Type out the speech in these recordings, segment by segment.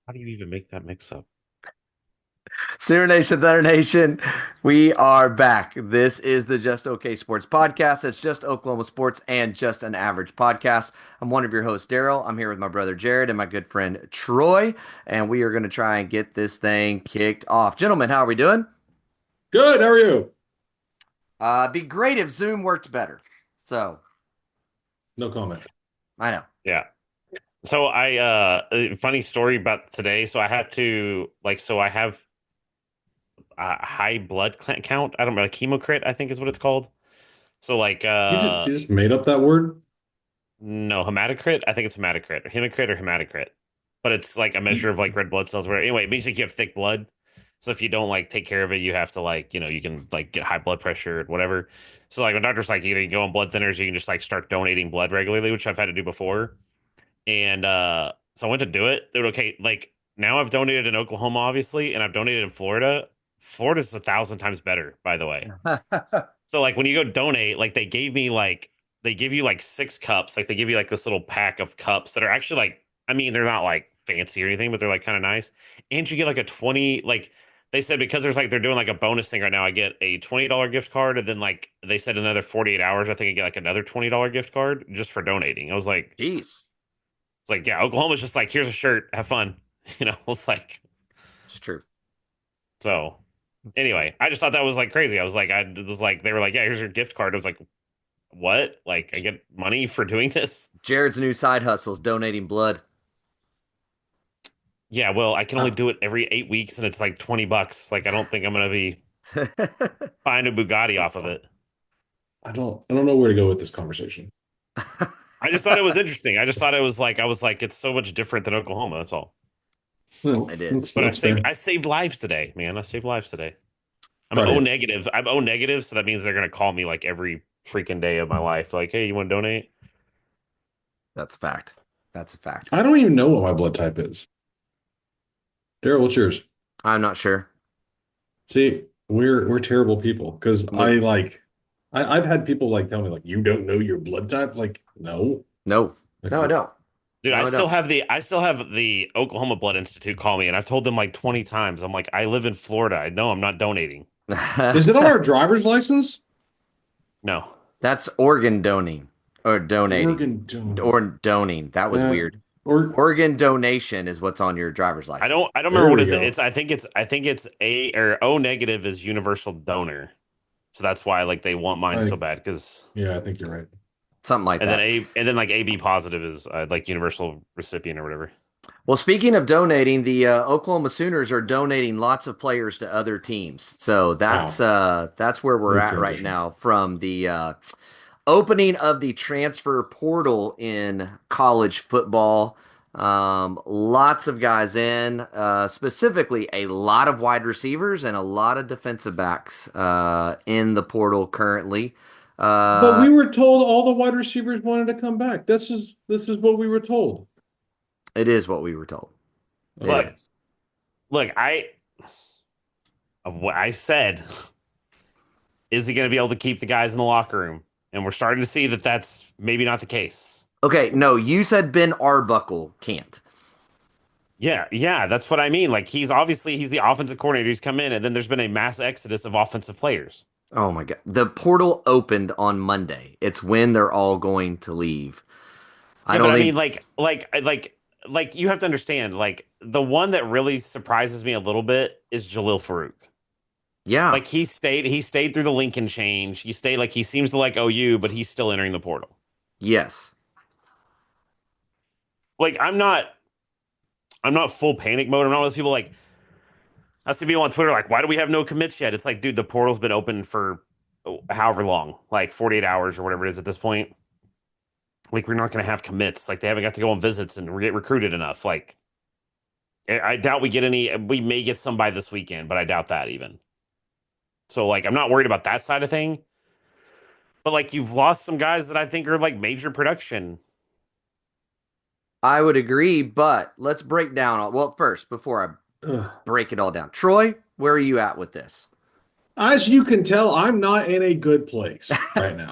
How do you even make that mix up? Sooner Nation, Thunder Nation, we are back. This is the Just Okay Sports Podcast. It's just Oklahoma sports and just an average podcast. I'm one of your hosts, Daryl. I'm here with my brother Jared and my good friend Troy, and we are going to try and get this thing kicked off. Gentlemen, how are we doing? Good. How are you? Be great if Zoom worked better. So No comment. I know. Yeah. So a funny story about today. So I have to like, so I have a high blood count. I don't know, like hemocrit, I think is what it's called. So like, You just made up that word? no, hematocrit. I think it's hematocrit, or hemocrit, or hematocrit. But it's like a measure You, of like red blood cells. Where anyway, it means like you have thick blood. So if you don't like take care of it, you have to like, you can like get high blood pressure or whatever. So like, my doctor's like, either you go on blood thinners, you can just like start donating blood regularly, which I've had to do before. And so I went to do it. They were okay. Like now I've donated in Oklahoma, obviously, and I've donated in Florida. Florida's 1,000 times better, by the way. So like when you go donate, like they give you like 6 cups. Like they give you like this little pack of cups that are actually like, I mean, they're not like fancy or anything, but they're like kind of nice. And you get like a 20, like they said, because there's like they're doing like a bonus thing right now. I get a $20 gift card, and then like they said another 48 hours, I think I get like another $20 gift card just for donating. I was like, Jeez, it's like, yeah, Oklahoma's just like, here's a shirt, have fun. It's like, it's true. so It's true. anyway, I just thought that was like crazy. I was like, they were like, yeah, here's your gift card. I was like, what? Like, I get money for doing this? Jared's new side hustle is donating blood. Yeah, well, I can only I, do it every 8 weeks and it's like $20. Like, I don't think I'm gonna be buying a Bugatti off of it. I don't know where to go with this conversation. I just thought it was interesting. I just thought it was like, I was like, it's so much different than Oklahoma. That's all. Well, It that's is. But that's fair. I saved lives today, man. I saved lives today. I'm Proud of O you. negative. I'm O negative, so that means they're gonna call me like every freaking day of my life. Like, hey, you want to donate? That's a fact. That's a fact. I don't even know what my blood type is. Daryl, what's yours? I'm not sure. See, we're terrible people because We I've had people like tell me like you don't know your blood type. Like, no. no, Like no, I don't. Dude, No, I don't. I still have the Oklahoma Blood Institute call me, and I've told them like 20 times. I'm like, I live in Florida. I know I'm not donating. is it on our driver's license? No. That's organ donating or donating Organ donor. or donating. That was Uh, weird. or Organ donation is what's on your driver's license. I don't remember there what we is it. go. I think it's A or O negative is universal donor. So that's why like they want mine so I bad because Yeah, I think you're right. Something like that. and then like AB positive is like universal recipient or whatever. Well, speaking of donating, the Oklahoma Sooners are donating lots of players to other teams. So Wow. that's where we're Smooth at right transition. now from the opening of the transfer portal in college football. Lots of guys in, specifically a lot of wide receivers and a lot of defensive backs in the portal currently. But Uh, we were told all the wide receivers wanted to come back. This is what we were told. it is what we were told. It Look, is. look, what I said, is he going to be able to keep the guys in the locker room? And we're starting to see that that's maybe not the case. Okay, no, you said Ben Arbuckle can't. Yeah, yeah, that's what I mean. Like he's the offensive coordinator. He's come in, and then there's been a mass exodus of offensive players. Oh my God. The portal opened on Monday. It's when they're all going to leave. I Yeah, don't but I mean, think, like you have to understand, like the one that really surprises me a little bit is Jalil Farouk. yeah, Like he stayed through the Lincoln change. He stayed like he seems to like OU, but he's still entering the portal. yes. Like I'm not full panic mode. I'm not one of those people like I see people on Twitter like, why do we have no commits yet? It's like, dude, the portal's been open for however long, like 48 hours or whatever it is at this point. Like, we're not going to have commits. Like, they haven't got to go on visits and get recruited enough. Like, I doubt we get any. We may get some by this weekend, but I doubt that even. So, like, I'm not worried about that side of thing. But like, you've lost some guys that I think are like major production. I would agree, but let's break down. Well, first, before I Ugh. break it all down, Troy, where are you at with this? As you can tell, I'm not in a good place right now.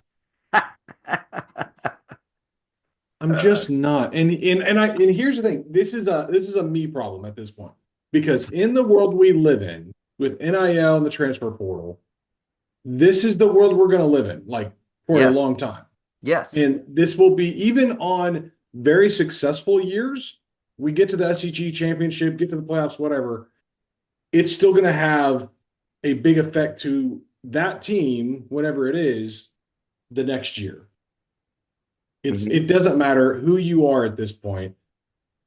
I'm just not. And here's the thing. This is a me problem at this point. Because in the world we live in, with NIL and the transfer portal, this is the world we're going to live in, like for a Yes. long time. Yes. And this will be even on very successful years. We get to the SEG championship, get to the playoffs, whatever. It's still going to have a big effect to that team, whenever it is, the next year. It doesn't matter who you are at this point.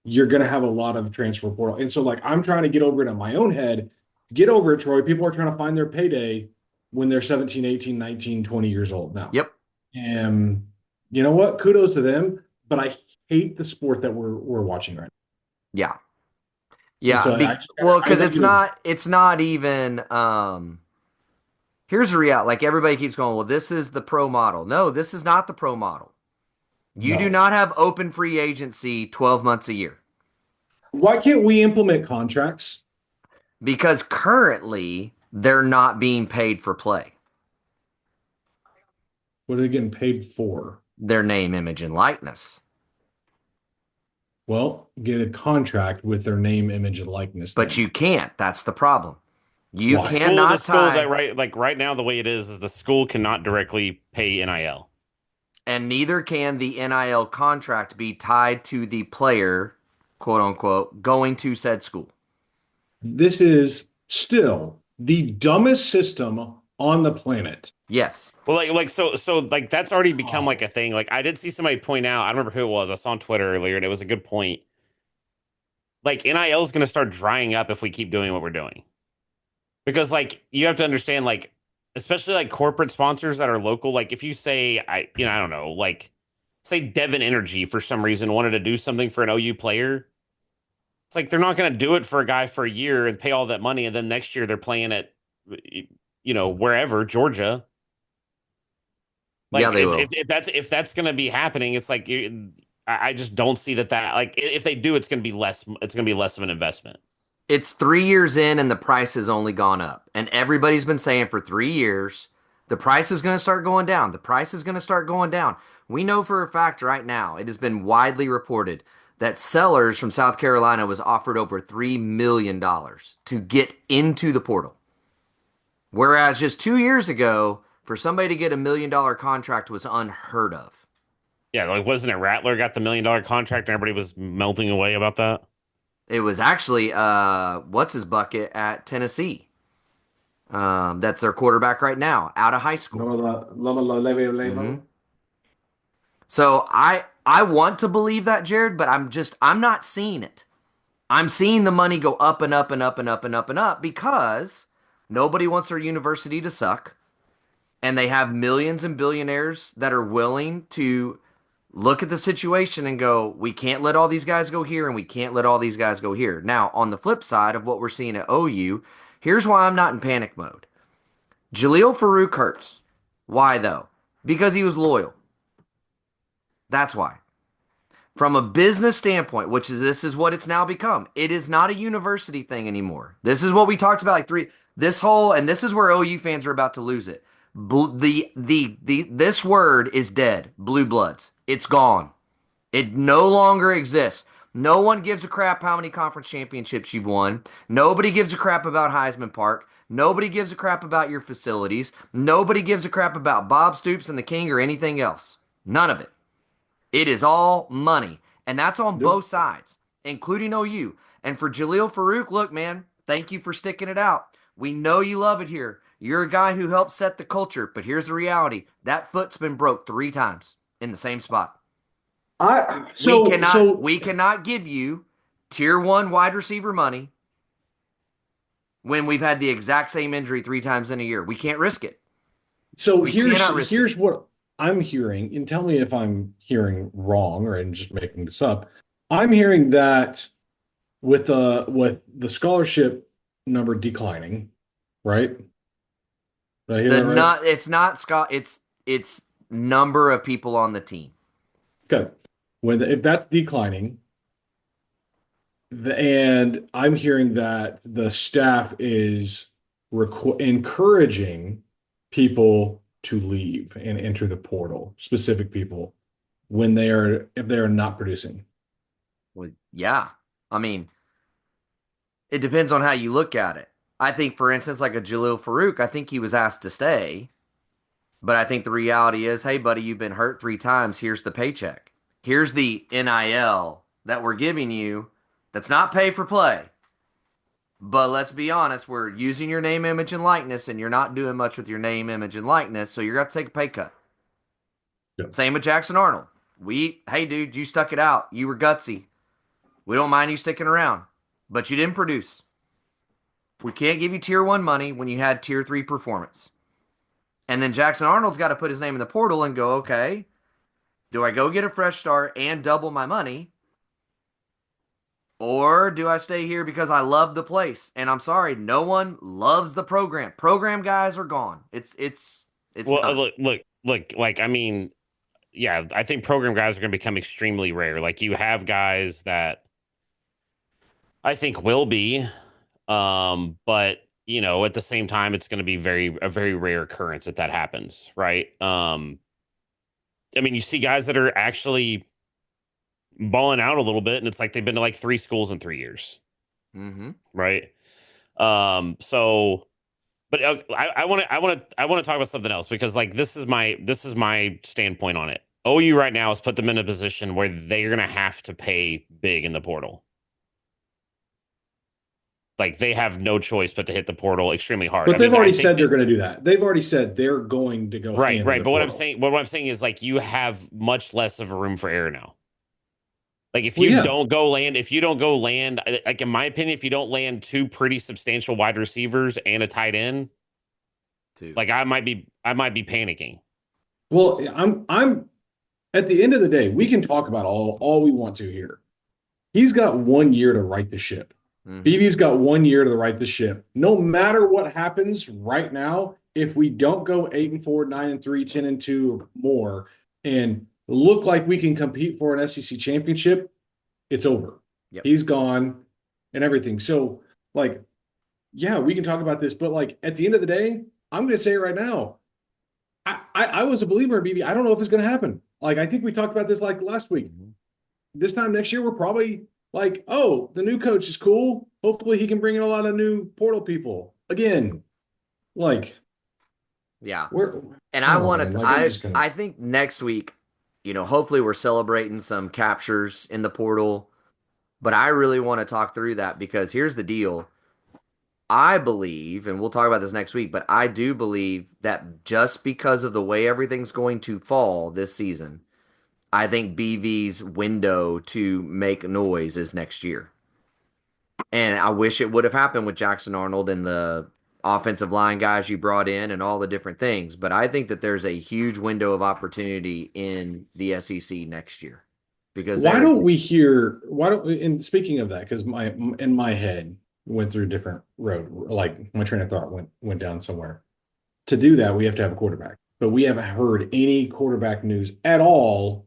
You're going to have a lot of transfer portal. And so, like, I'm trying to get over it in my own head. Get over it, Troy. People are trying to find their payday when they're 17, 18, 19, 20 years old now. Yep. And you know what? Kudos to them. But I hate the sport that we're watching right Yeah. now. And Yeah. so Well, I because gotta get over. it's not even here's the reality. Like everybody keeps going, well, this is the pro model. No, this is not the pro model. You do No. not have open free agency 12 months a year. Why can't we implement contracts? Because currently they're not being paid for play. What are they getting paid for? Their name, image, and likeness. Well, get a contract with their name, image, and likeness But then. you can't. That's the problem. You The Why? school, the cannot school that tie, right now the way it is the school cannot directly pay NIL. and neither can the NIL contract be tied to the player, quote unquote, going to said school. This is still the dumbest system on the planet. Yes. Well, like that's already become like Oh, a thing. Like I did see somebody point out, I don't remember who it was. I saw on Twitter earlier, and it was a good point. Like NIL is going to start drying up if we keep doing what we're doing. Because like you have to understand, like especially like corporate sponsors that are local. Like if you say, I don't know, like say Devon Energy for some reason wanted to do something for an OU player, it's like they're not going to do it for a guy for a year and pay all that money, and then next year they're playing at, wherever Georgia. Yeah, Like they will. if that's going to be happening, it's like I just don't see that like if they do, it's going to be less. It's going to be less of an investment. It's 3 years in and the price has only gone up. And everybody's been saying for 3 years, the price is going to start going down. The price is going to start going down. We know for a fact right now, it has been widely reported that Sellers from South Carolina was offered over $3 million to get into the portal. Whereas just 2 years ago, for somebody to get $1 million contract was unheard of. Yeah, like wasn't it Rattler got the $1 million contract and everybody was melting away about that? It was actually what's his bucket at Tennessee. That's their quarterback right now, out of high school. Hmm. So I want to believe that, Jared, but I'm not seeing it. I'm seeing the money go up and up and up and up and up and up because nobody wants their university to suck, and they have millions and billionaires that are willing to look at the situation and go, we can't let all these guys go here and we can't let all these guys go here. Now, on the flip side of what we're seeing at OU, here's why I'm not in panic mode. Jaleel Farouk hurts. Why though? Because he was loyal. That's why. From a business standpoint, which is this is what it's now become. It is not a university thing anymore. This is what we talked about like this whole and this is where OU fans are about to lose it. This word is dead. Blue bloods. It's gone. It no longer exists. No one gives a crap how many conference championships you've won. Nobody gives a crap about Heisman Park. Nobody gives a crap about your facilities. Nobody gives a crap about Bob Stoops and the King or anything else. None of it. It is all money. And that's on both nope. sides, including OU. And for Jaleel Farouk, look, man, thank you for sticking it out. We know you love it here. You're a guy who helped set the culture. But here's the reality. That foot's been broke 3 times in the same spot. I We so cannot so we cannot give you tier one wide receiver money when we've had the exact same injury 3 times in a year. We can't risk it. so We cannot risk it. here's what I'm hearing, and tell me if I'm hearing wrong or I'm just making this up. I'm hearing that with the scholarship number declining, right? Did I hear The that right? not it's not Scott. It's number of people on the team. Okay. If that's declining, and I'm hearing that the staff is encouraging people to leave and enter the portal, specific people. when they are if they are not producing. Well, yeah. I mean, it depends on how you look at it. I think, for instance, like a Jalil Farouk, I think he was asked to stay, but I think the reality is, hey, buddy, you've been hurt 3 times. Here's the paycheck. Here's the NIL that we're giving you that's not pay for play. But let's be honest, we're using your name, image, and likeness, and you're not doing much with your name, image, and likeness, so you're going to have to take a pay cut. Yeah. Same with Jackson Arnold. Hey, dude, you stuck it out. You were gutsy. We don't mind you sticking around, but you didn't produce. We can't give you tier 1 money when you had tier 3 performance. And then Jackson Arnold's got to put his name in the portal and go, okay, do I go get a fresh start and double my money? Or do I stay here because I love the place? And I'm sorry, no one loves the program. Program guys are gone. It's Well, done. look. Like, I mean, yeah, I think program guys are going to become extremely rare. Like, you have guys that I think will be, but at the same time, it's going to be a very rare occurrence that happens, right? I mean, you see guys that are actually balling out a little bit, and it's like they've been to like 3 schools in 3 years, Mm-hmm. right? So, but I want to talk about something else because like this is my standpoint on it. OU right now has put them in a position where they're gonna have to pay big in the portal. Like they have no choice but to hit the portal extremely hard. But I they've mean, I already think said they're that going to do that. They've already said they're going to go right, hammer right. the But portal. what I'm saying is like you have much less of a room for error now. Like Well, yeah, if you don't go land, like in my opinion, if you don't land 2 pretty substantial wide receivers and a tight end, Two. like I might be panicking. well, I'm at the end of the day, we can talk about all we want to here. He's got 1 year to right the ship. Mm-hmm. BB's got 1 year to right the ship. No matter what happens right now, if we don't go 8-4, 9-3, 10-2 or more, and look like we can compete for an SEC championship, it's over. Yep. He's gone and everything. So, like, yeah, we can talk about this, but like at the end of the day, I'm going to say it right now. I was a believer in BB. I don't know if it's going to happen. Like, I think we talked about this like last week. Mm-hmm. This time next year, we're probably like, oh, the new coach is cool. Hopefully, he can bring in a lot of new portal people again. Like, Yeah. we're, And I I don't know, wanted man. to, Like, I'm just gonna. I think next week, hopefully we're celebrating some captures in the portal, but I really want to talk through that because here's the deal. I believe, and we'll talk about this next week, but I do believe that just because of the way everything's going to fall this season, I think BV's window to make noise is next year. And I wish it would have happened with Jackson Arnold and the offensive line guys you brought in and all the different things. But I think that there's a huge window of opportunity in the SEC next year because Why there is. don't we hear? Why don't? And speaking of that, because my in my head went through a different road. Like my train of thought went down somewhere. To do that, we have to have a quarterback. But we haven't heard any quarterback news at all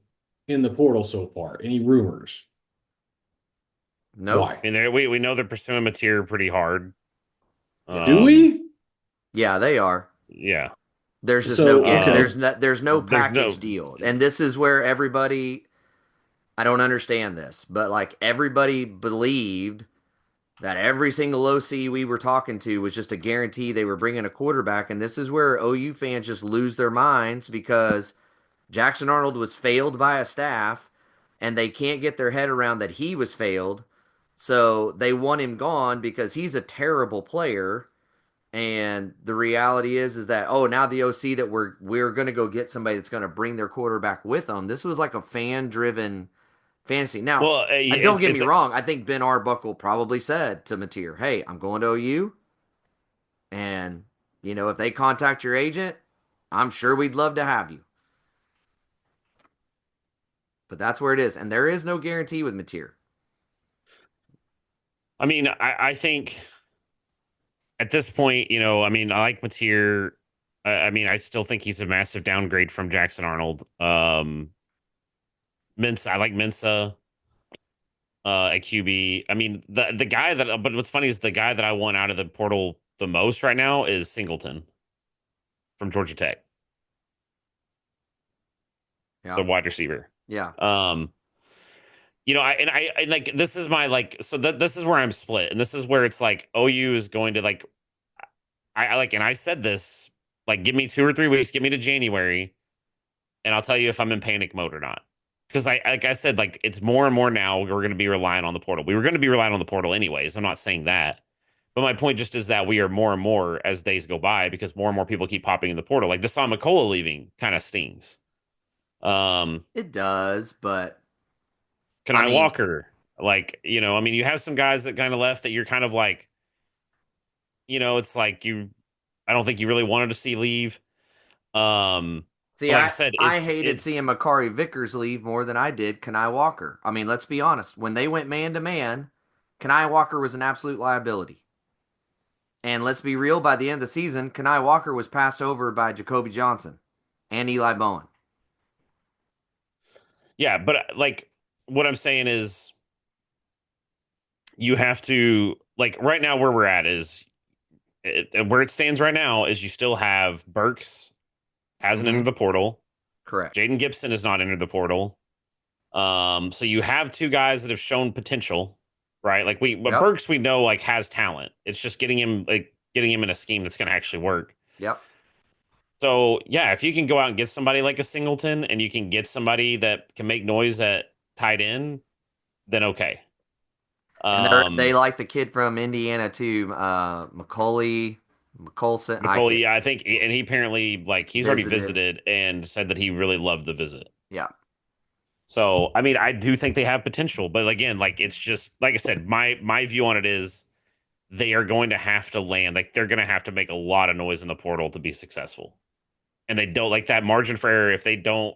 in the portal so far. Any rumors? Nope. Why? I mean, we know they're pursuing Mateer pretty hard. Yeah. Do Um, we? Yeah, they are. yeah. There's just no So, Um, there's no there's package no deal. And this is where everybody I don't understand this, but like everybody believed that every single OC we were talking to was just a guarantee they were bringing a quarterback. And this is where OU fans just lose their minds because Jackson Arnold was failed by a staff and they can't get their head around that he was failed. So they want him gone because he's a terrible player. And the reality is that now the OC that we're gonna go get somebody that's gonna bring their quarterback with them. This was like a fan driven fantasy. Now, well, don't get me wrong. I think Ben Arbuckle probably said to Mateer, "Hey, I'm going to OU, and if they contact your agent, I'm sure we'd love to have you." But that's where it is, and there is no guarantee with Mateer. I mean, I think at this point, I mean, I like Mateer. I mean, I still think he's a massive downgrade from Jackson Arnold. Mensa, I like Mensa at QB. I mean, the guy but what's funny is the guy that I want out of the portal the most right now is Singleton from Georgia Tech, the Yeah, wide receiver. Yeah. Um, and like this is my like so that this is where I'm split, and this is where it's like OU is going to like I like, and I said this like give me 2 or 3 weeks, get me to January, and I'll tell you if I'm in panic mode or not. Because I like I said, like it's more and more now we're going to be relying on the portal. We were going to be relying on the portal anyways. I'm not saying that, but my point just is that we are more and more as days go by because more and more people keep popping in the portal. Like Deshaun McCullough leaving kind of stings. Um, It does, but I Kanai mean, Walker, like I mean, you have some guys that kind of left that you're kind of like, it's like I don't think you really wanted to see leave. see, But like I I said, I it's hated seeing it's Makari Vickers leave more than I did Kanai Walker. I mean, let's be honest. When they went man to man, Kanai Walker was an absolute liability. And let's be real, by the end of the season, Kanai Walker was passed over by Jacoby Johnson and Eli Bowen. yeah, but like what I'm saying is you have to like right now where we're at is where it stands right now is you still have Burks hasn't Mm-hmm. entered the portal. Correct. Jaden Gibson has not entered the portal. So you have two guys that have shown potential, right? But Yep. Burks we know like has talent. It's just getting him in a scheme that's going to actually work. Yep. So yeah, if you can go out and get somebody like a Singleton and you can get somebody that can make noise at tight end, then okay. And they Um, like the kid from Indiana too, McCauley, McColson. I McCullough, can't yeah, I think, and he apparently like he's already visited. visited and said that he really loved the visit. Yeah. So, I mean, I do think they have potential, but again, like it's just like I said, my view on it is they are going to have to land, like they're going to have to make a lot of noise in the portal to be successful, and they don't like that margin for error. If they don't,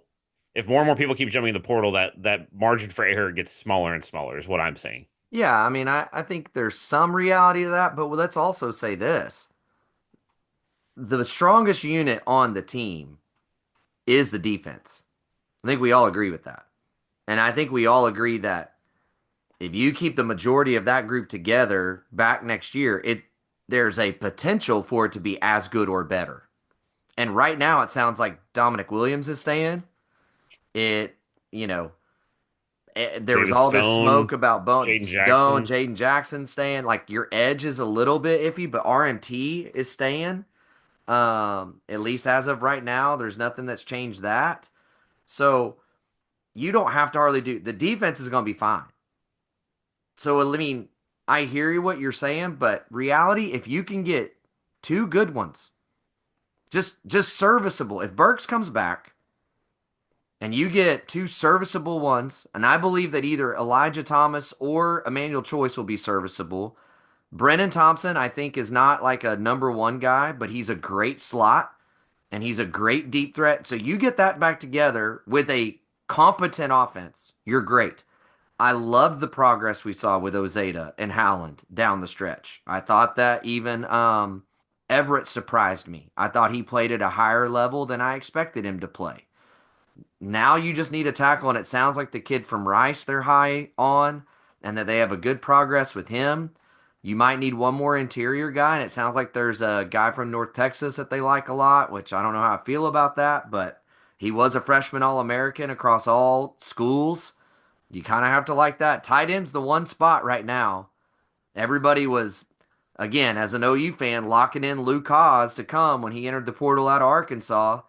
if more and more people keep jumping in the portal, that margin for error gets smaller and smaller, is what I'm saying. Yeah, I mean, I think there's some reality to that, but let's also say this. The strongest unit on the team is the defense. I think we all agree with that. And I think we all agree that if you keep the majority of that group together back next year, it there's a potential for it to be as good or better. And right now it sounds like Dominic Williams is staying. It, you know, there was David all this smoke Stone, about Bone Jaden Stone, Jackson. Jaden Jackson staying. Like your edge is a little bit iffy, but RMT is staying. At least as of right now, there's nothing that's changed that. So you don't have to hardly do the defense is going to be fine. So I mean, I hear you what you're saying, but reality, if you can get two good ones, just serviceable. If Burks comes back and you get two serviceable ones, and I believe that either Elijah Thomas or Emmanuel Choice will be serviceable. Brennan Thompson, I think, is not like a number one guy, but he's a great slot and he's a great deep threat. So you get that back together with a competent offense, you're great. I loved the progress we saw with Ozeta and Howland down the stretch. I thought that even Everett surprised me. I thought he played at a higher level than I expected him to play. Now you just need a tackle, and it sounds like the kid from Rice they're high on, and that they have a good progress with him. You might need one more interior guy, and it sounds like there's a guy from North Texas that they like a lot, which I don't know how I feel about that, but he was a freshman All American across all schools. You kind of have to like that. Tight end's the one spot right now. Everybody was, again, as an OU fan, locking in Luke Haas to come when he entered the portal out of Arkansas.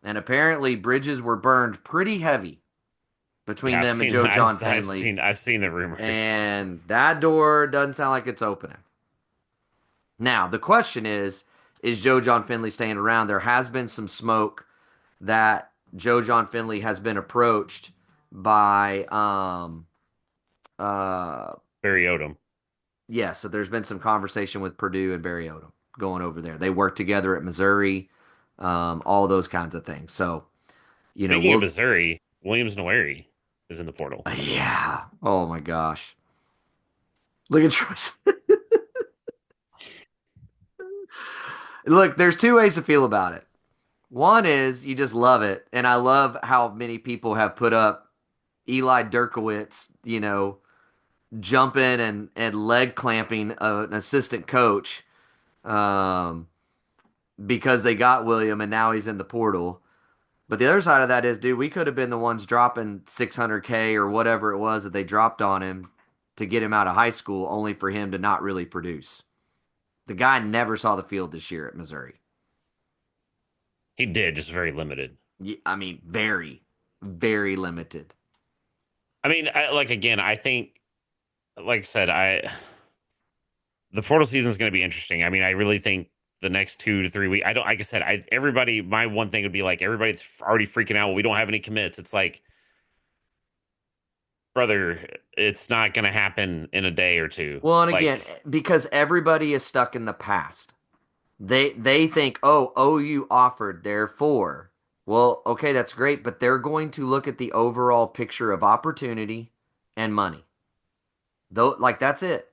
And apparently, bridges were burned pretty heavy between Yeah, them and Joe John Finley. I've seen the rumors. And that door doesn't sound like it's opening. Now, the question is Joe John Finley staying around? There has been some smoke that Joe John Finley has been approached by uh Barry Odom. yeah, so there's been some conversation with Purdue and Barry Odom going over there. They work together at Missouri, all those kinds of things. So, Speaking of we'll Missouri, Williams Noeri is in the portal. yeah. Oh my gosh. Look at Troy. Look, there's two ways to feel about it. One is you just love it, and I love how many people have put up Eli Derkowitz, jumping and leg clamping an assistant coach, um, because they got William and now he's in the portal. But the other side of that is, dude, we could have been the ones dropping 600K or whatever it was that they dropped on him to get him out of high school, only for him to not really produce. The guy never saw the field this year at Missouri. He did, just very limited. I mean, very, very limited. I mean, like again, I think, like I said, I the portal season is going to be interesting. I mean, I really think the next 2 to 3 weeks. I don't, like I said, everybody. My one thing would be like everybody's already freaking out. Well, we don't have any commits. It's like, brother, it's not going to happen in a day or two. Well, and Like, again, because everybody is stuck in the past. They think, oh, OU offered, therefore. Well, okay, that's great, but they're going to look at the overall picture of opportunity and money. Though, like that's it.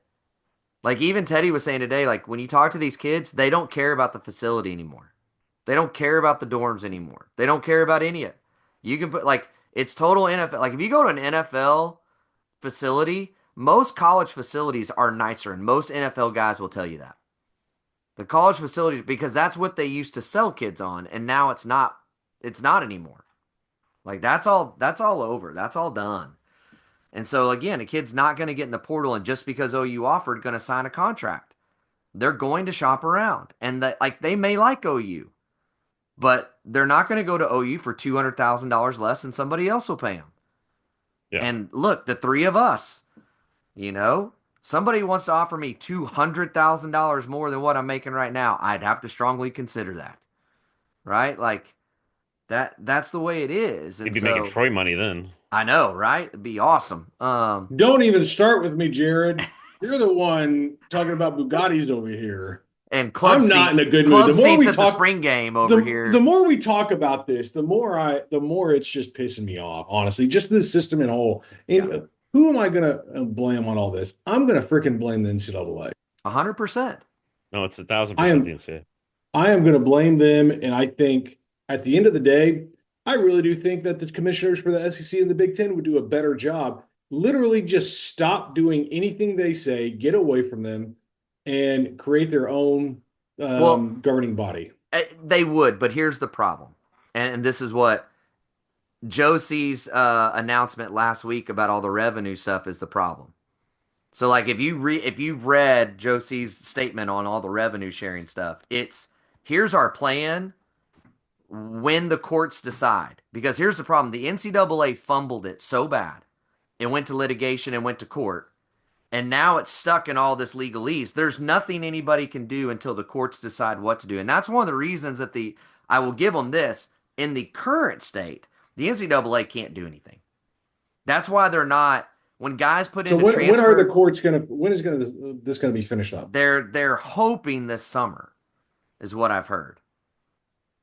Like even Teddy was saying today, like when you talk to these kids, they don't care about the facility anymore. They don't care about the dorms anymore. They don't care about any of it. You can put like it's total NFL. Like if you go to an NFL facility, most college facilities are nicer, and most NFL guys will tell you that. The college facilities because that's what they used to sell kids on, and now it's not anymore. Like that's all over. That's all done. And so again, a kid's not going to get in the portal and just because OU offered going to sign a contract. They're going to shop around. And like they may like OU, but they're not going to go to OU for $200,000 less than somebody else will pay them. yeah, And look, the three of us, you know, somebody wants to offer me $200,000 more than what I'm making right now, I'd have to strongly consider that. Right? Like that's the way it is. he'd And be making so Troy money then. I know, right? It'd be awesome. Don't even start with me, Jared. You're the one talking about Bugattis over here. And I'm not in a good mood. club seats at the spring game over The here. more we talk about this, the more it's just pissing me off, honestly. Just the system in whole. Yeah, And who am I gonna blame on all this? I'm gonna freaking blame the NCAA. 100%. No, it's 1,000% I the am NCAA. I am gonna blame them, and I think at the end of the day, I really do think that the commissioners for the SEC and the Big Ten would do a better job. Literally, just stop doing anything they say, get away from them, and create their own Well, governing body. they would, but here's the problem. And this is what Josie's announcement last week about all the revenue stuff is the problem. So like if you've read Josie's statement on all the revenue sharing stuff, it's here's our plan when the courts decide. Because here's the problem. The NCAA fumbled it so bad. It went to litigation and went to court. And now it's stuck in all this legalese. There's nothing anybody can do until the courts decide what to do. And that's one of the reasons that I will give them this in the current state, the NCAA can't do anything. That's why they're not when guys put So into when are the transfer, courts gonna when is gonna this gonna be finished up? they're hoping this summer is what I've heard.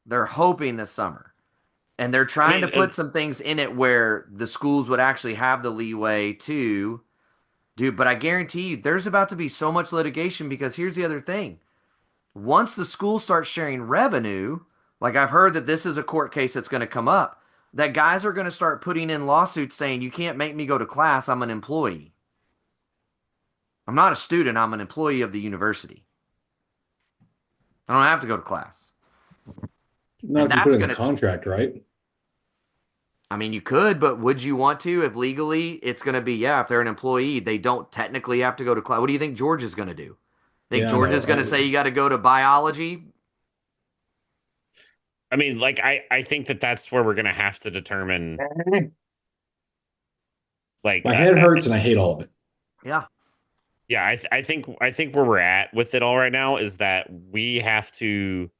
They're hoping this summer. And they're I trying to mean, put some things in it where the schools would actually have the leeway to do. But I guarantee you, there's about to be so much litigation because here's the other thing. Once the school starts sharing revenue, like I've heard that this is a court case that's going to come up, that guys are going to start putting in lawsuits saying, you can't make me go to class. I'm an employee. I'm not a student. I'm an employee of the university. I don't have to go to class. Not And if you put that's it in going the to, contract, right? I mean, you could, but would you want to? If legally it's going to be, yeah, if they're an employee, they don't technically have to go to class. What do you think George is going to do? Think Yeah, I George is going to know. say you got to go to biology? I mean, like I think that that's where we're gonna have to determine. Like, My head hurts and I hate all of it. Yeah. yeah, I think where we're at with it all right now is that we have to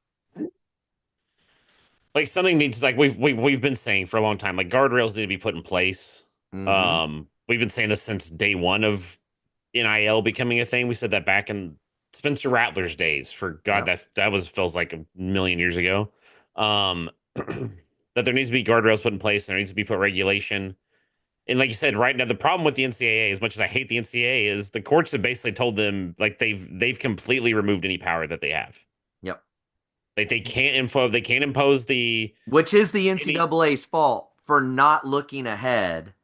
like something needs like we've been saying for a long time. Like guardrails need to be put in place. Mm-hmm. We've been saying this since day one of NIL becoming a thing. We said that back in Spencer Rattler's days. For God, Yep. that was feels like a million years ago. Um, that there needs to be guardrails put in place. And there needs to be put regulation. And like you said, right now the problem with the NCAA, as much as I hate the NCAA, is the courts have basically told them like they've completely removed any power that they have. Yep. Like they can't impose the Which is the any NCAA's fault for not looking ahead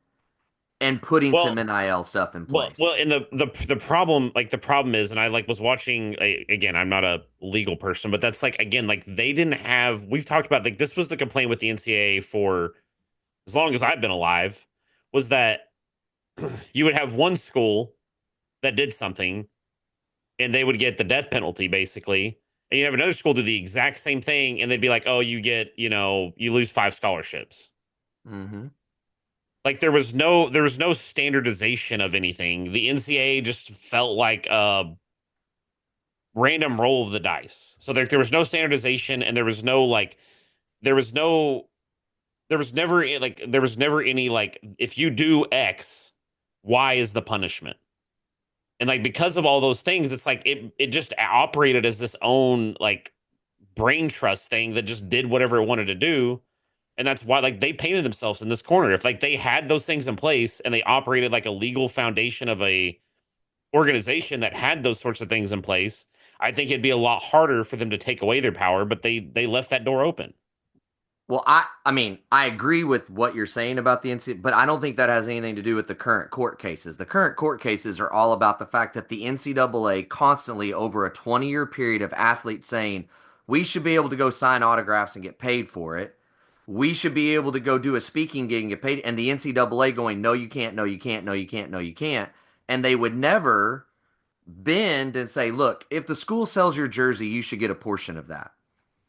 and putting some Well, NIL stuff in well, place. and the problem, like the problem is, and I like was watching again. I'm not a legal person, but that's like again, like they didn't have. We've talked about like this was the complaint with the NCAA for as long as I've been alive, was that you would have one school that did something and they would get the death penalty basically. And you have another school do the exact same thing and they'd be like, oh, you get, you lose 5 scholarships. Hmm. Like there was no standardization of anything. The NCAA just felt like a random roll of the dice. So there was no standardization and there was no like there was no there was never any like if you do X, Y is the punishment. And like because of all those things, it's like it just operated as this own like brain trust thing that just did whatever it wanted to do. And that's why like they painted themselves in this corner. If like they had those things in place and they operated like a legal foundation of a organization that had those sorts of things in place, I think it'd be a lot harder for them to take away their power, but they left that door open. Well, I mean, I agree with what you're saying about the NCAA, but I don't think that has anything to do with the current court cases. The current court cases are all about the fact that the NCAA constantly, over a 20-year period of athletes saying, we should be able to go sign autographs and get paid for it. We should be able to go do a speaking gig and get paid. And the NCAA going, no, you can't, no, you can't, no, you can't, no, you can't. And they would never bend and say, look, if the school sells your jersey, you should get a portion of that.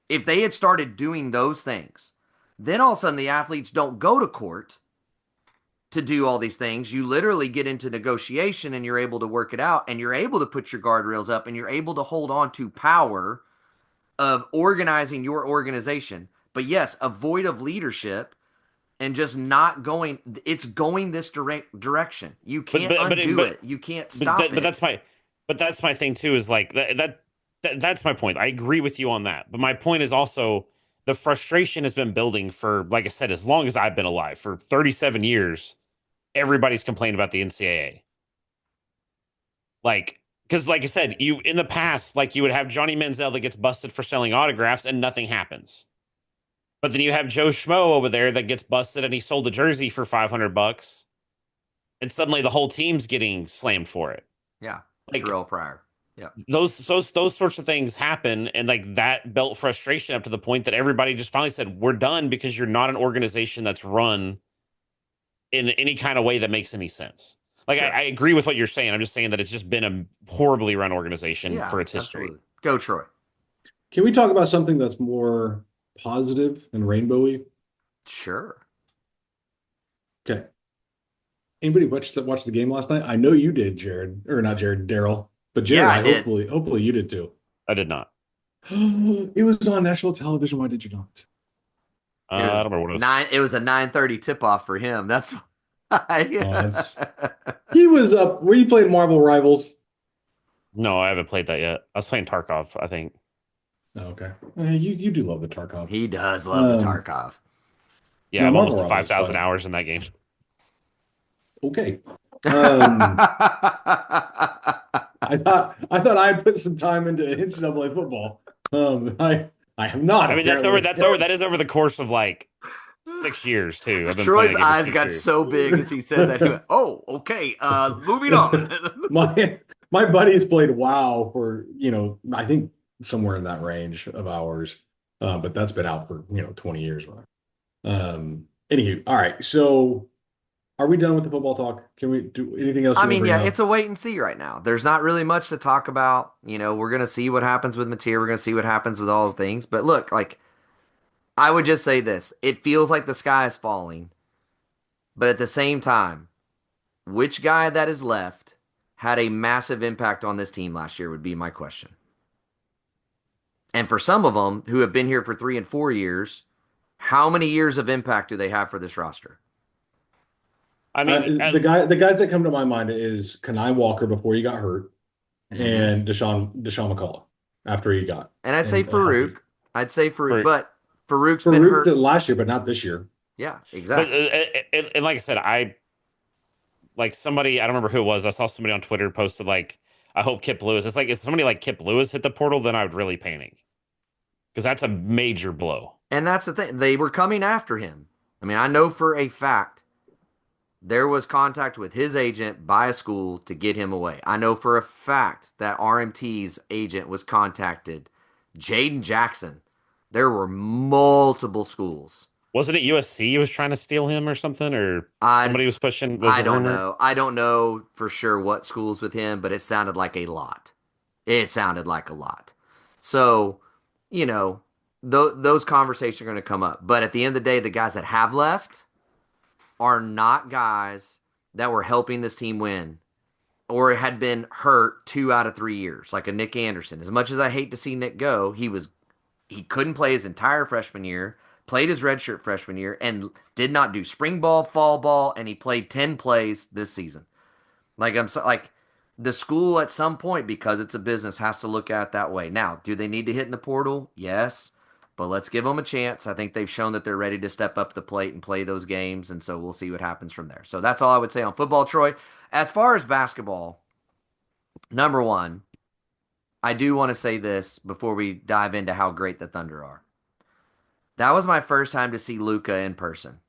If they had started doing those things, then all of a sudden the athletes don't go to court to do all these things. You literally get into negotiation and you're able to work it out and you're able to put your guardrails up and you're able to hold on to power of organizing your organization. But yes, a void of leadership and just not going, it's going this direction. You But can't but but undo but it. You can't but stop it. that's my thing too is like that's my point. I agree with you on that. But my point is also the frustration has been building for, like I said, as long as I've been alive, for 37 years. Everybody's complained about the NCAA. Like, because like I said, you in the past, like you would have Johnny Manziel that gets busted for selling autographs and nothing happens. But then you have Joe Schmo over there that gets busted and he sold a jersey for $500, and suddenly the whole team's getting slammed for it. Yeah. Like Terrell Pryor. Yeah. those sorts of things happen, and like that built frustration up to the point that everybody just finally said, "We're done," because you're not an organization that's run in any kind of way that makes any sense. Like I Sure. agree with what you're saying. I'm just saying that it's just been a horribly run organization Yeah, for its history. absolutely. Go, Troy. Can we talk about something that's more positive and rainbowy? Sure. Okay. Anybody watch the game last night? I know you did, Jared, or not Jared, Daryl. But Yeah, Jared, I I did. hopefully you did too. I did not. It was on national television. Why did you not? I don't remember what it was. It was a 9:30 tip off for him. That's Oh, why. that's he was up. Were you playing Marvel Rivals? No, I haven't played that yet. I was playing Tarkov, I think. Oh, okay. You do love the Tarkov. He does love the Um, Tarkov. Yeah, no, I'm Marvel almost to Rivals is 5,000 fun. hours in that game. Okay. Um, I thought I'd put some time into NCAA football. I have not I mean, that's over. apparently. That is over the course of like 6 years too. I've been playing Troy's the game for eyes six got years. so big as he said that. He went, "Oh, okay. Moving on." My my buddies played WoW for, I think somewhere in that range of hours. But that's been out for, 20 years. Anywho, all right. So are we done with the football talk? Can we do anything else I you want to mean, bring yeah, it's up? a wait and see right now. There's not really much to talk about. We're gonna see what happens with material. We're gonna see what happens with all the things. But look, like I would just say this: it feels like the sky is falling, but at the same time, which guy that is left had a massive impact on this team last year would be my question. And for some of them who have been here for 3 and 4 years, how many years of impact do they have for this roster? I mean, The guys that come to my mind is Kanai Walker before he got hurt, Mm-hmm. and Deshaun McCullough after he got And I'd say healthy. Farouk. I'd say Farouk, for but Farouk's been Farouk did hurt. last year, but not this year. Yeah, but exactly. and like I said, I like somebody. I don't remember who it was. I saw somebody on Twitter posted like, "I hope Kip Lewis." It's like if somebody like Kip Lewis hit the portal, then I would really panic because that's a major blow. And that's the thing. They were coming after him. I mean, I know for a fact there was contact with his agent by a school to get him away. I know for a fact that RMT's agent was contacted. Jaden Jackson. There were multiple schools. Wasn't it USC was trying to steal him or something, or I somebody was pushing was I a don't rumor? know. I don't know for sure what schools with him, but it sounded like a lot. It sounded like a lot. So, you know, those conversations are going to come up. But at the end of the day, the guys that have left are not guys that were helping this team win or had been hurt 2 out of 3 years, like a Nick Anderson. As much as I hate to see Nick go, he couldn't play his entire freshman year, played his redshirt freshman year, and did not do spring ball, fall ball, and he played 10 plays this season. Like I'm so like the school at some point, because it's a business, has to look at it that way. Now, do they need to hit in the portal? Yes. But let's give them a chance. I think they've shown that they're ready to step up the plate and play those games, and so we'll see what happens from there. So that's all I would say on football, Troy. As far as basketball, number one, I do want to say this before we dive into how great the Thunder are. That was my first time to see Luca in person.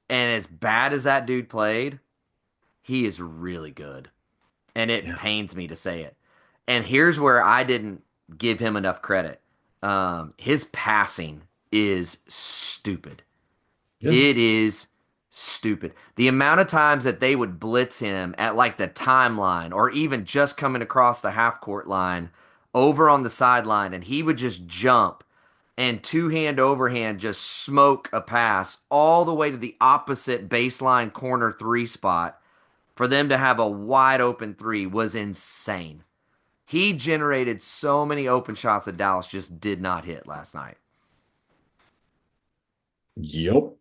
And as bad as that dude played, he is really good. And it Yeah. pains me to say it. And here's where I didn't give him enough credit. His passing is stupid. Yeah. It is stupid. The amount of times that they would blitz him at like the timeline or even just coming across the half court line over on the sideline, and he would just jump and two hand overhand just smoke a pass all the way to the opposite baseline corner three spot for them to have a wide open three was insane. He generated so many open shots that Dallas just did not hit last night. Yep.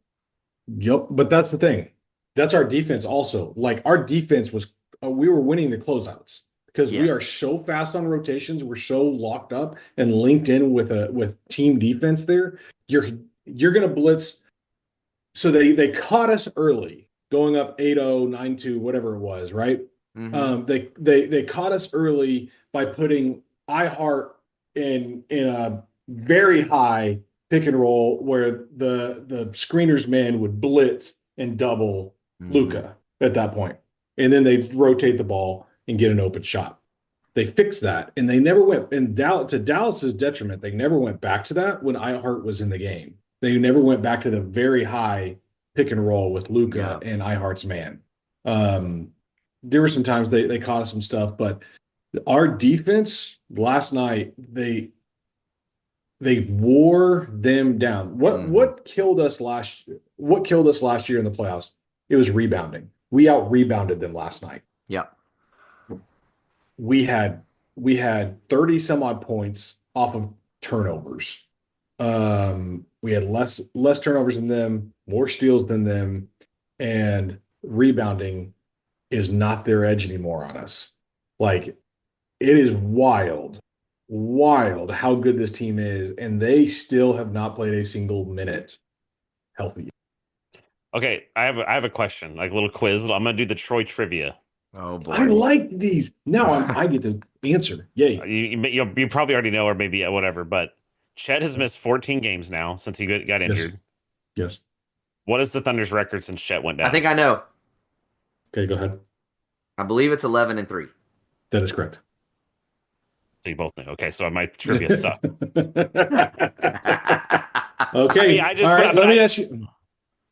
Yep. But that's the thing. That's our defense also. Like our defense was, we were winning the closeouts because we are Yes. so fast on rotations. We're so locked up and linked in with team defense there. You're gonna blitz. So they caught us early, going up 8-0, 9-2, whatever it was, right? Mm-hmm. They caught us early by putting iHeart in a very high pick and roll where the screener's man would blitz and double Mm-hmm. Luca at that point. And then they rotate the ball and get an open shot. They fixed that and they never went and to Dallas's detriment, they never went back to that when iHeart was in the game. They never went back to the very high pick and roll with Luca Yeah. and iHeart's man. Um, there were some times they caught us some stuff, but our defense last night they wore them down. What Mm-hmm. what killed us last what killed us last year in the playoffs? It was rebounding. We out rebounded them last night. Yep. We had we had 30 some odd points off of turnovers. We had less turnovers than them, more steals than them, and rebounding is not their edge anymore on us. Like it is wild how good this team is, and they still have not played a single minute healthy. Okay, I have a question, like a little quiz. I'm gonna do the Troy trivia. Oh I boy. like these. Now I get to answer. Yay. You probably already know, or maybe whatever. But Chet has missed 14 games now since he got Yes. injured. Yes. What is the Thunder's record since Chet went I down? think I know. Okay, go ahead. I believe it's 11-3. That is correct. So you both know. Okay, so my trivia sucks. I mean, Okay. I just, All right. but Let me ask you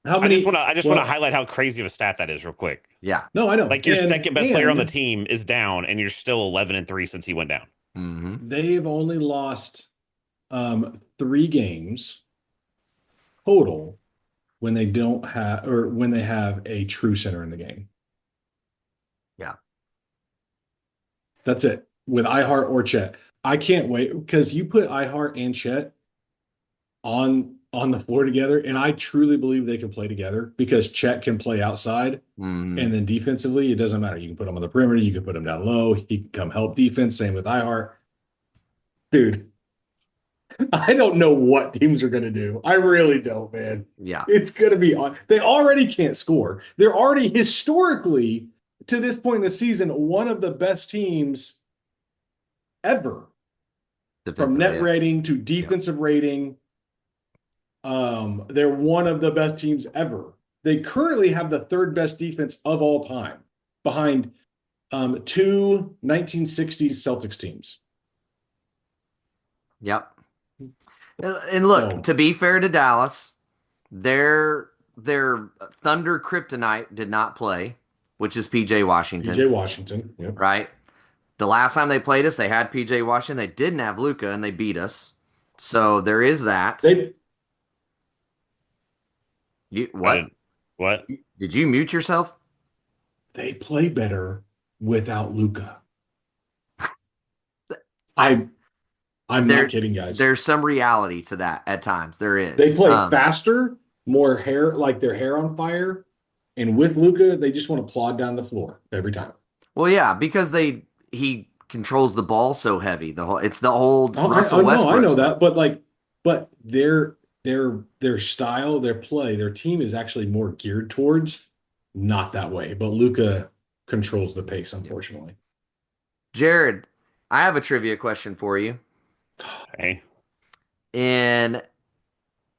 how many. I just want to Well, highlight how crazy of a stat that is, real quick. Yeah. no, I know. Like your second best player on the And team is down, and you're still 11-3 since he went down. Mm-hmm. they've only lost 3 games total when they don't have or when they have a true center in the game. Yeah. That's it. With iHeart or Chet. I can't wait because you put iHeart and Chet on the floor together, and I truly believe they can play together because Chet can play outside, Mm-hmm. and then defensively, it doesn't matter. You can put him on the perimeter, you can put him down low, he can come help defense. Same with iHeart. Dude, I don't know what teams are going to do. I really don't, man. Yeah. It's going to be on. They already can't score. They're already historically, to this point in the season, one of the best teams ever from Defensively, net yeah. rating to defensive rating. They're one of the best teams ever. They currently have the third best defense of all time, behind two 1960s Celtics teams. Yep. And look, So to be fair to Dallas, their Thunder Kryptonite did not play, which is PJ PJ Washington, Washington, yep. right? The last time they played us, they had PJ Washington. They didn't have Luca, and they beat us. So there is that. They You I what? didn't. What? Did you mute yourself? they play better without Luca. I I'm not There, kidding, guys. there's some reality to that at times. There They is. play faster, more hair, like their hair on fire. And with Luca, they just want to plod down the floor every time. Well, yeah, because he controls the ball so heavy. The whole it's the old Oh, Russell no, I Westbrook know stuff. that, but their style, their play, their team is actually more geared towards not that way. But Luca controls the pace, unfortunately. Jared, I have a trivia question for you. Hey, In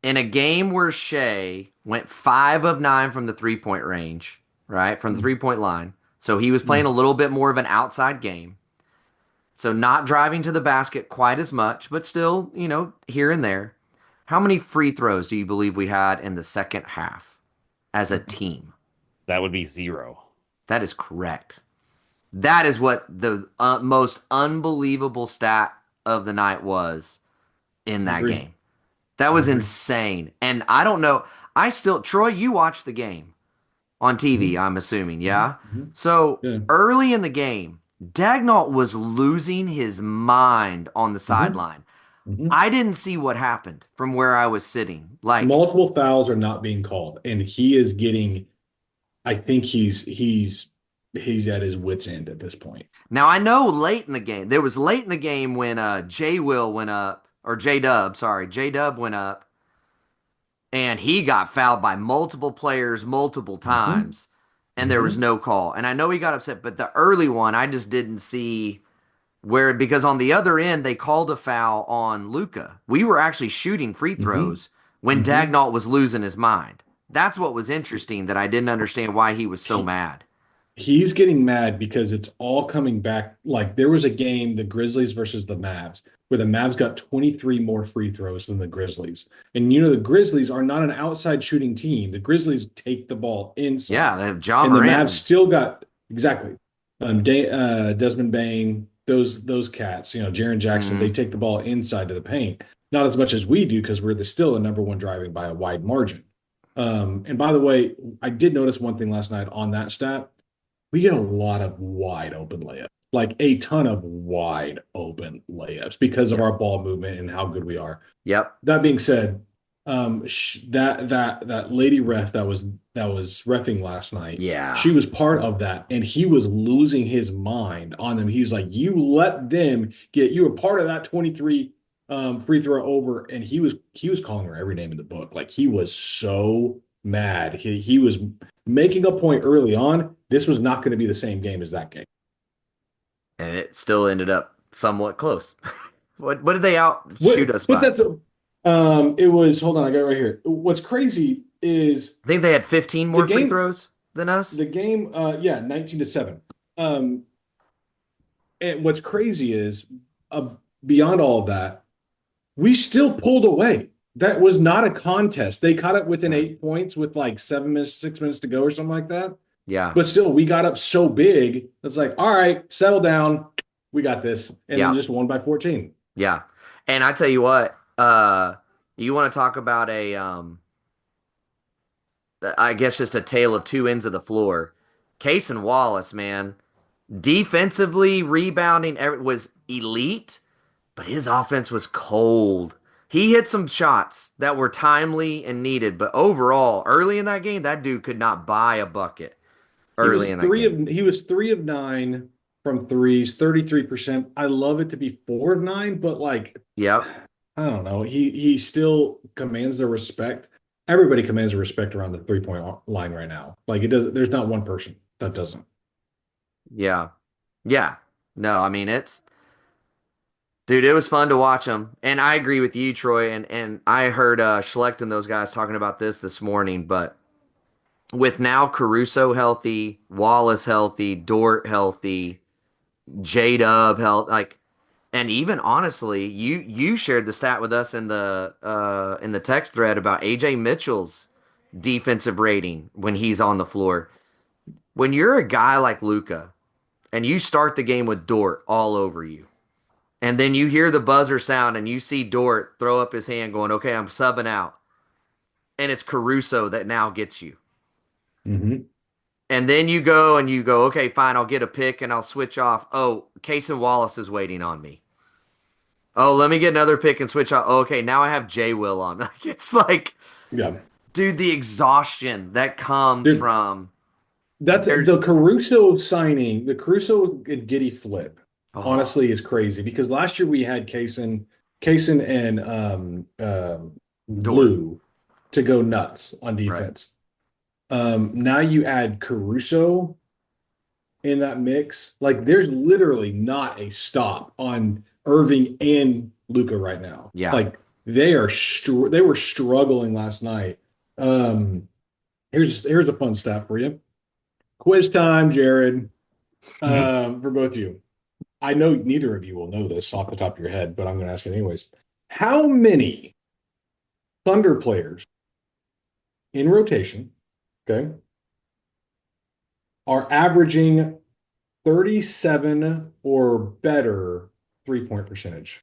in a game where Shea went 5 of 9 from the 3-point range, right? From the Mm, 3-point line. So he was playing mm. a little bit more of an outside game. So not driving to the basket quite as much, but still, here and there. How many free throws do you believe we had in the second half as a team? that would be 0. That is correct. That is what the most unbelievable stat of the night was in I that agree. game. That I was agree. insane. And I don't know. Troy, you watched the game on TV, Hmm. I'm assuming, Hmm. yeah? Hmm. So Yeah. early in the game, Dagnall was losing his mind on the Hmm. sideline. Hmm. I didn't see what happened from where I was sitting. Like, Multiple fouls are not being called, and he is getting. I think he's at his wits' end at this point. now I know late in the game, there was late in the game when J Will went up, or J Dub, sorry, J Dub went up, and he got fouled by multiple players multiple Hmm. times, and there was Hmm. no call. And I know he got upset, but the early one, I just didn't see where, because on the other end, they called a foul on Luca. We were actually shooting free Hmm. throws when Hmm. Dagnall was losing his mind. That's what was interesting that I didn't understand why he was so He, mad. he's getting mad because it's all coming back. Like there was a game, the Grizzlies versus the Mavs, where the Mavs got 23 more free throws than the Grizzlies. And the Grizzlies are not an outside shooting team. The Grizzlies take the ball Yeah, inside. they have John And the Morant. Mavs still got exactly Desmond Bain, those cats, Jaren Jackson, they Mhm. take the ball inside to the paint. Not as much as we do because we're still the number one driving by a wide margin. And by the way, I did notice one thing last night on that stat. We get a lot of wide open layups, like a ton of wide open layups because of Yep. our ball movement and how good we are. Yep. That being said, that lady ref that was reffing last night, Yeah. she was part of that, and he was losing his mind on them. He was like, "You let them get you were part of that 23 free throw over," and he was calling her every name in the book. Like he was so mad. He was making a point early on. This was not going to be the same game as that game. And it still ended up somewhat close. What did they outshoot What, us but by? that's it was hold on, I got it right here. What's crazy is I think they had 15 the more free game throws than us. the game yeah, 19-7. Um and what's crazy is uh, beyond all of that, we still pulled away. That was not a contest. They caught up within Yeah. 8 points with like 7 minutes, 6 minutes to go or something like that. Yeah. But still, we got up so big. It's like, all right, settle down. We got this. And then Yeah. just won by 14. Yeah. And I tell you what, you want to talk about I guess just a tale of two ends of the floor. Case and Wallace, man, defensively rebounding was elite, but his offense was cold. He hit some shots that were timely and needed, but overall, early in that game, that dude could not buy a bucket early in that game. He was 3 of 9 from threes, 33%. I love it to be 4 of 9, but like Yep. I don't know. He still commands the respect. Everybody commands the respect around the 3 point line right now. Like it does. There's not one person that doesn't. Yeah. Yeah. No, I mean dude, it was fun to watch them. And I agree with you, Troy. And I heard Schlecht and those guys talking about this morning. But with now Caruso healthy, Wallace healthy, Dort healthy, J Dub health, like, and even honestly, you shared the stat with us in the text thread about AJ Mitchell's defensive rating when he's on the floor. When you're a guy like Luca and you start the game with Dort all over you, and then you hear the buzzer sound and you see Dort throw up his hand going, "Okay, I'm subbing out," and it's Caruso that now gets you. Hmm. And then you go, okay, fine, I'll get a pick and I'll switch off. Oh, Casey Wallace is waiting on me. Oh, let me get another pick and switch off. Oh, okay, now I have J Will on. Like it's like, Yeah. dude, the exhaustion that comes Dude, from that's there's the Caruso signing, the Caruso and Giddy flip, oh honestly, is crazy because last year we had Kaysen and Dort. Lou to go nuts on Right. defense. Now you add Caruso in that mix. Like there's literally not a stop on Irving and Luca right now. Yeah. Like they were struggling last night. Um, here's a fun stat for you. Quiz time, Jared. For both of you. I know neither of you will know this off the top of your head, but I'm going to ask it anyways. How many Thunder players in rotation, okay, are averaging 37 or better 3-point percentage?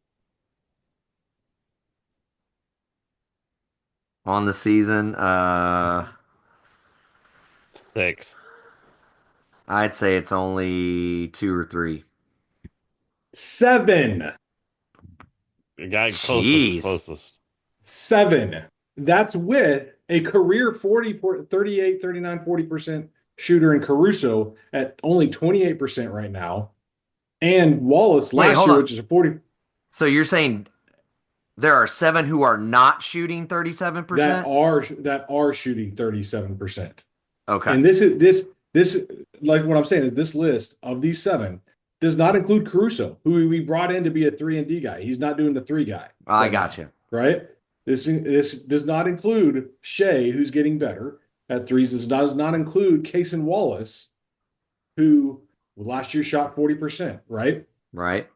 On the season, Six. I'd say it's only two or three. 7. The guy closest, Jeez. closest. 7. That's with a career 38, 39, 40% shooter in Caruso at only 28% right now. And Wallace Wait, last hold year, on. which is a 40, So you're saying there are seven who are not shooting 37%? that are shooting 37%. Okay. And this like what I'm saying is this list of these 7 does not include Caruso, who we brought in to be a 3 and D guy. He's not doing the 3 guy I right got now, you. right? This does not include Shea, who's getting better at threes. This does not include Case and Wallace, who last year shot 40%, right? Right.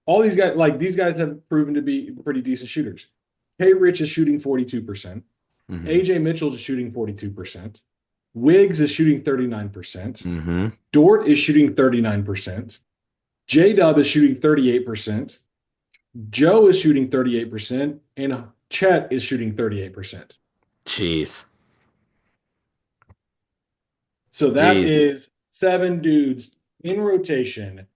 All these guys, like these guys have proven to be pretty decent shooters. K Rich is shooting 42%. Mm-hmm. AJ Mitchell is shooting 42%. Wiggs is shooting 39%. Mm-hmm. Dort is shooting 39%. J Dub is shooting 38%. Joe is shooting 38%. And Chet is shooting 38%. Jeez. So that Jeez. is 7 dudes in rotation.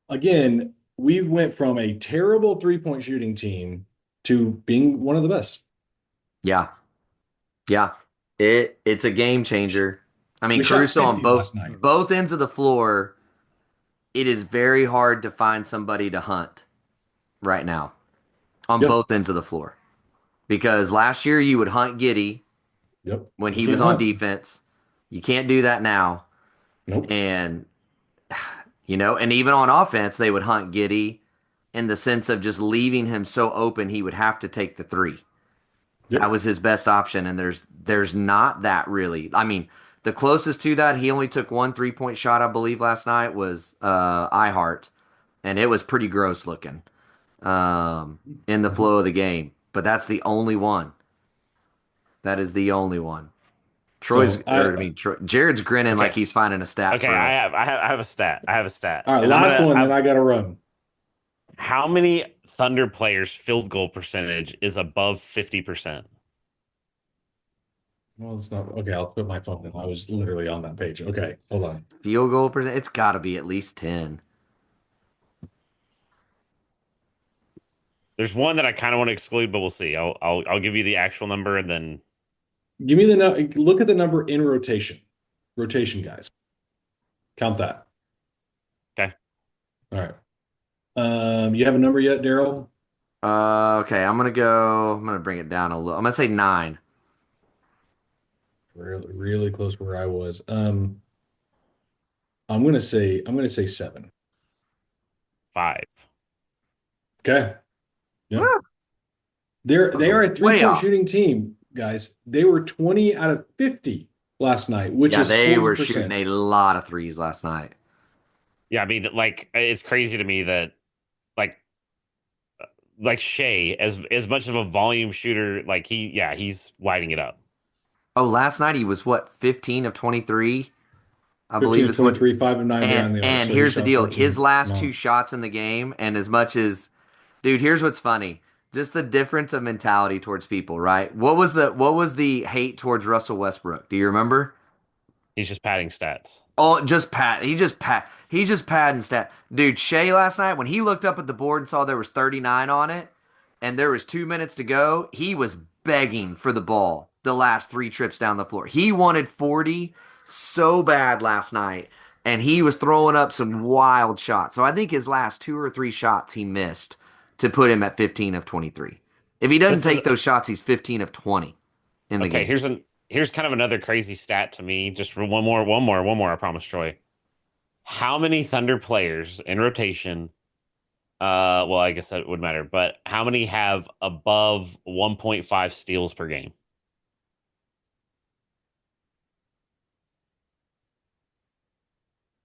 Again, we went from a terrible 3-point shooting team to being one of the best. Yeah. Yeah. It's a game changer. I mean, We shot Caruso on 50 both last night. both ends of the floor, it is very hard to find somebody to hunt right now on Yep. both ends of the floor. Because last year you would hunt Giddy Yep. when You he was can't on hunt. defense. You can't do that now. Nope. And and even on offense, they would hunt Giddy in the sense of just leaving him so open he would have to take the three. That Yep. was his best option, and there's not that really. I mean, the closest to that, he only took one 3-point shot, I believe, last night was iHeart, and it was pretty gross looking in the Mhm. flow of the game. But that's the only one. That is the only one. So Jared's grinning like Okay. he's finding a stat Okay, for us. I have a stat. I have a stat. all right, And last one, then I got to run. how many Thunder players' field goal percentage is above 50%? Well, it's not okay. I'll put my phone in. I was literally on that page. Okay, hold on. Field goal percent, it's got to be at least 10. There's one that I kind of want to exclude, but we'll see. I'll give you the actual number and then Give me look at the number in rotation. Rotation, guys. Count that. okay. All right. You have a number yet, Daryl? Okay, I'm gonna bring it down a little. I'm gonna say 9. Really, really close where I was. I'm gonna say 7. 5. Okay. Yep. Woo! They That was are a way 3-point off. shooting team, guys. They were 20 out of 50 last night, which Yeah, is they were shooting a 40%. lot of threes last night. Yeah, I mean, like it's crazy to me that like Shea, as much of a volume shooter, like he's lighting it up. Oh, last night he was what, 15 of 23, I 15 believe of is what. 23, 5 of 9 And behind the arc. and So he here's the shot deal. His 14. last two No. shots in the game, and as much as dude, here's what's funny. Just the difference of mentality towards people, right? What was the hate towards Russell Westbrook? Do you remember? He's just padding stats. Oh, just pat. He just padding stat. Dude, Shea last night when he looked up at the board and saw there was 39 on it, and there was 2 minutes to go, he was begging for the ball the last three trips down the floor. He wanted 40 so bad last night, and he was throwing up some wild shots. So I think his last two or three shots he missed to put him at 15 of 23. If he doesn't This is take those shots, he's 15 of 20 in the okay. game. Here's kind of another crazy stat to me. Just for one more. I promise, Troy. How many Thunder players in rotation? Well, I guess that would matter, but how many have above 1.5 steals per game?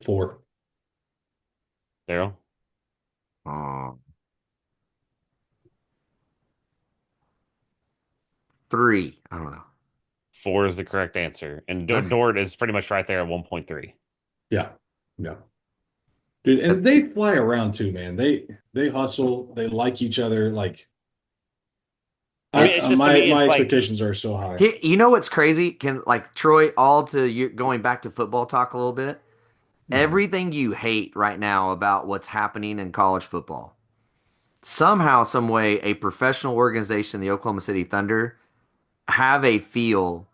4. Daryl? Oh, three. I don't know. Four is the correct answer, and Okay. Dort is pretty much right there at 1.3. Yeah. Yeah. Dude, and they fly around too, man. They hustle, they like each other. Like I mean, it's just to my me, my it's like, expectations are so high. You know what's crazy? Can like Troy, all to you going back to football talk a little bit. Mhm. Everything you hate right now about what's happening in college football, somehow, some way, a professional organization, the Oklahoma City Thunder, have a feel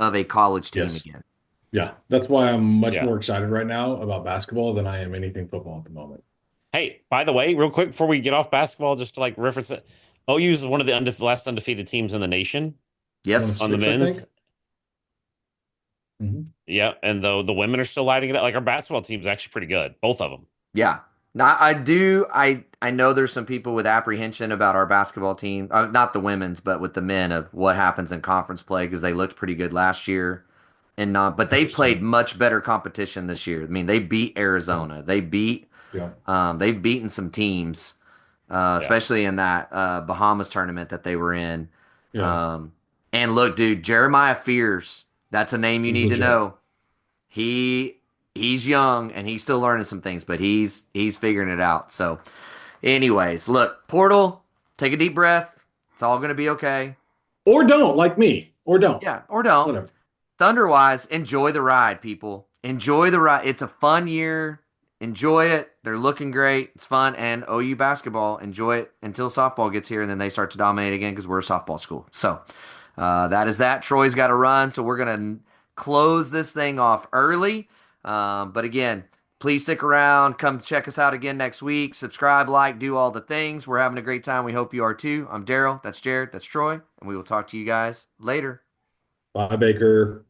of a college team Yes. again. Yeah. That's why I'm much yeah. more excited right now about basketball than I am anything football at the moment. Hey, by the way, real quick before we get off basketball, just to like reference it, OU is one of the last undefeated teams in the nation One of Yes. on the 6, I men's. think. Mhm. Yeah, and though the women are still lighting it up, like our basketball team is actually pretty good, both of them. Yeah. Now I do. I know there's some people with apprehension about our basketball team, not the women's, but with the men of what happens in conference play because they looked pretty good last year and not. But they played 100%. much better competition this year. I mean, they beat Yeah. Arizona. Yeah. They've beaten some teams, Yeah, especially in that Bahamas tournament that they were in. Yeah. Um, and look, dude, Jeremiah Fears. That's a name you He's need to legit. know. He he's young and he's still learning some things, but he's figuring it out. So, anyways, look, Portal, take a deep breath. It's all gonna be okay. Or don't, like me. Or don't. Yeah, or don't. Whatever. Thunderwise, enjoy the ride, people. Enjoy the ride. It's a fun year. Enjoy it. They're looking great. It's fun. And OU basketball, enjoy it until softball gets here and then they start to dominate again because we're a softball school. So that is that. Troy's got to run. So we're going to close this thing off early. But again, please stick around. Come check us out again next week. Subscribe, like, do all the things. We're having a great time. We hope you are too. I'm Daryl. That's Jared. That's Troy. And we will talk to you guys later. Bye, Baker.